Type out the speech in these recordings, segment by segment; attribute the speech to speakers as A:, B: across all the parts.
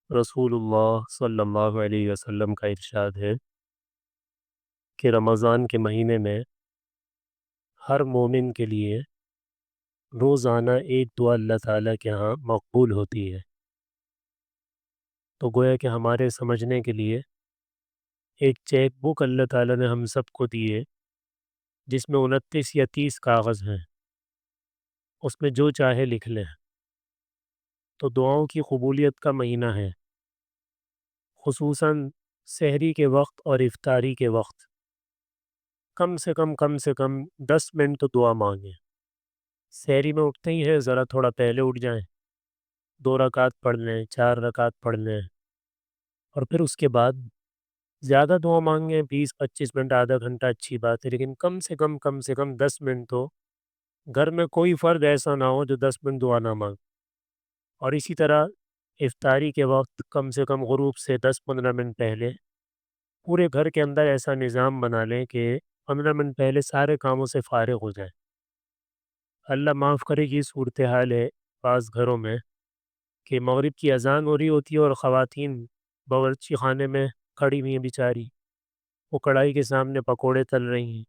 A: رسول اللہ صلی اللہ علیہ وسلم کا ارشاد ہے کہ رمضان کے مہینے میں ہر مومن کے لیے روزانہ ایک دعا اللہ تعالیٰ کے ہاں مقبول ہوتی ہے۔ تو گویا کہ ہمارے سمجھنے کے لیے ایک چیک بک اللہ تعالیٰ نے ہم سب کو دی ہے، جس میں 29 یا 30 کاغذ ہیں، اس میں جو چاہے لکھ لیں۔ تو دعاؤں کی قبولیت کا مہینہ ہے، خصوصاً سحری کے وقت اور افطاری کے وقت کم سے کم 10 منٹ تو دعا مانگیں۔ سحری میں اٹھتے ہی ہے ذرا تھوڑا پہلے اٹھ جائیں، 2 رکعت پڑھ لیں، 4 رکعت پڑھ لیں، اور پھر اس کے بعد زیادہ دعا مانگیں، 20-25 منٹ آدھا گھنٹہ اچھی بات ہے، لیکن کم سے کم 10 منٹ تو گھر میں کوئی فرد ایسا نہ ہو جو 10 منٹ دعا نہ مانگ۔ اور اسی طرح افطاری کے وقت کم سے کم غروب سے 10-15 منٹ پہلے پورے گھر کے اندر ایسا نظام بنا لیں کہ 15 منٹ پہلے سارے کاموں سے فارغ ہو جائیں۔ اللہ معاف کرے، یہ صورتحال ہے بعض گھروں میں کہ مغرب کی اذان ہو رہی ہوتی ہے اور خواتین باورچی خانے میں کھڑی ہوئی ہیں بیچاری، وہ کڑھائی کے سامنے پکوڑے تل رہی ہیں،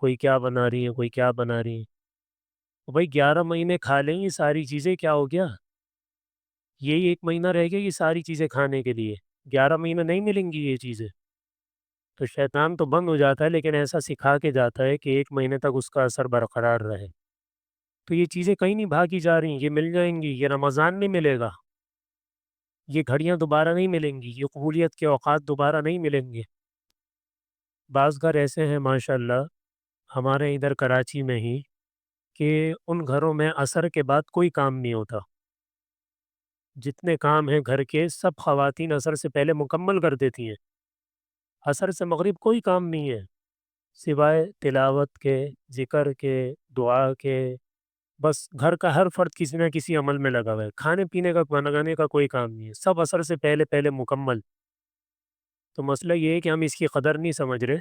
A: کوئی کیا بنا رہی ہیں، کوئی کیا بنا رہی ہیں۔ بھائی 11 مہینے کھا لیں یہ ساری چیزیں، کیا ہو گیا؟ یہی 1 مہینہ رہ گیا یہ ساری چیزیں کھانے کے لیے، 11 مہینے نہیں ملیں گی یہ چیزیں۔ تو شیطان تو بند ہو جاتا ہے، لیکن ایسا سکھا کے جاتا ہے کہ 1 مہینے تک اس کا اثر برقرار رہے۔ تو یہ چیزیں کہیں نہیں بھاگی جا رہی، یہ مل جائیں گی، یہ رمضان نہیں ملے گا، یہ گھڑیاں دوبارہ نہیں ملیں گی، یہ قبولیت کے اوقات دوبارہ نہیں ملیں گے۔ بعض گھر ایسے ہیں ماشاءاللہ ہمارے ادھر کراچی میں ہی کہ ان گھروں میں عصر کے بعد کوئی کام نہیں ہوتا، جتنے کام ہیں گھر کے سب خواتین عصر سے پہلے مکمل کر دیتی ہیں۔ عصر سے مغرب کوئی کام نہیں ہے سوائے تلاوت کے، ذکر کے، دعا کے، بس گھر کا ہر فرد کسی نہ کسی عمل میں لگا ہوا ہے، کھانے پینے کا بنانے کا کوئی کام نہیں ہے، سب عصر سے پہلے پہلے مکمل۔ تو مسئلہ یہ ہے کہ ہم اس کی قدر نہیں سمجھ رہے،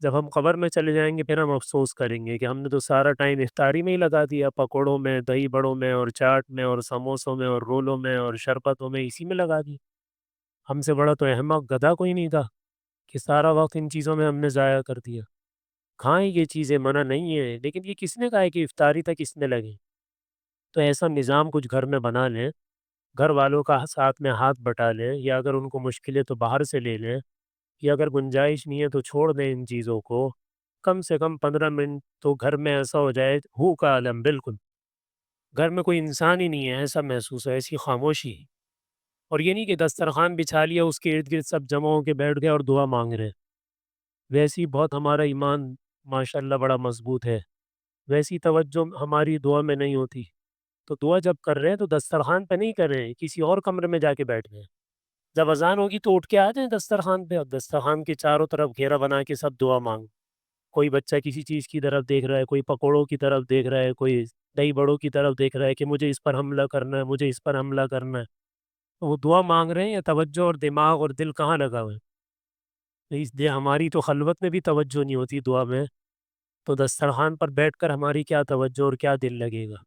A: جب ہم قبر میں چلے جائیں گے پھر ہم افسوس کریں گے کہ ہم نے تو سارا ٹائم افطاری میں ہی لگا دیا، پکوڑوں میں، دہی بڑوں میں، اور چاٹ میں، اور سموسوں میں، اور رولوں میں، اور شربتوں میں، اسی میں لگا دی۔ ہم سے بڑا تو احمق گدھا کوئی نہیں تھا کہ سارا وقت ان چیزوں میں ہم نے ضائع کر دیا۔ کھائیں یہ چیزیں منع نہیں ہے، لیکن یہ کس نے کہا ہے کہ افطاری تک اس میں لگیں؟ تو ایسا نظام کچھ گھر میں بنا لیں، گھر والوں کا ساتھ میں ہاتھ بٹا لیں، یا اگر ان کو مشکل ہے تو باہر سے لے لیں، یا اگر گنجائش نہیں ہے تو چھوڑ دیں ان چیزوں کو۔ کم سے کم 15 منٹ تو گھر میں ایسا ہو جائے، ہو کا عالم، بالکل گھر میں کوئی انسان ہی نہیں ہے ایسا محسوس ہے، ایسی خاموشی۔ اور یہ نہیں کہ دسترخوان بچھا لیا، اس کے ارد گرد سب جمع ہو کے بیٹھ گئے اور دعا مانگ رہے ہیں۔ ویسی بہت ہمارا ایمان ماشاءاللہ بڑا مضبوط ہے، ویسی توجہ ہماری دعا میں نہیں ہوتی۔ تو دعا جب کر رہے ہیں تو دسترخوان پہ نہیں کر رہے ہیں، کسی اور کمرے میں جا کے بیٹھ گئے۔ جب اذان ہوگی تو اٹھ کے آ جائیں دسترخوان پہ، اور دسترخوان کے چاروں طرف گھیرا بنا کے سب دعا مانگ۔ کوئی بچہ کسی چیز کی طرف دیکھ رہا ہے، کوئی پکوڑوں کی طرف دیکھ رہا ہے، کوئی دہی بڑوں کی طرف دیکھ رہا ہے کہ مجھے اس پر حملہ کرنا ہے، مجھے اس پر حملہ کرنا ہے۔ تو وہ دعا مانگ رہے ہیں، یا توجہ اور دماغ اور دل کہاں لگا ہوا ہے؟ تو اس لیے ہماری تو خلوت میں بھی توجہ نہیں ہوتی دعا میں، تو دسترخوان پر بیٹھ کر ہماری کیا توجہ اور کیا دل لگے گا؟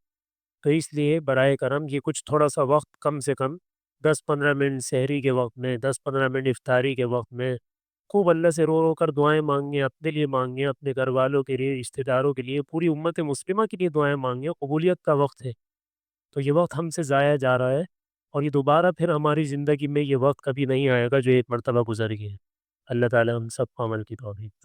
A: تو اس لیے برائے کرم یہ کچھ تھوڑا سا وقت، کم سے کم 10-15 منٹ سحری کے وقت میں، 10-15 منٹ افطاری کے وقت میں خوب اللہ سے رو رو کر دعائیں مانگیں، اپنے لیے مانگیں، اپنے گھر والوں کے لیے، رشتہ داروں کے لیے، پوری امت مسلمہ کے لیے دعائیں مانگیں۔ قبولیت کا وقت ہے، تو یہ وقت ہم سے ضائع جا رہا ہے، اور یہ دوبارہ پھر ہماری زندگی میں یہ وقت کبھی نہیں آئے گا جو ایک مرتبہ گزر گیا ہے۔ اللہ تعالی ہم سب کو عمل کی توفیق دے۔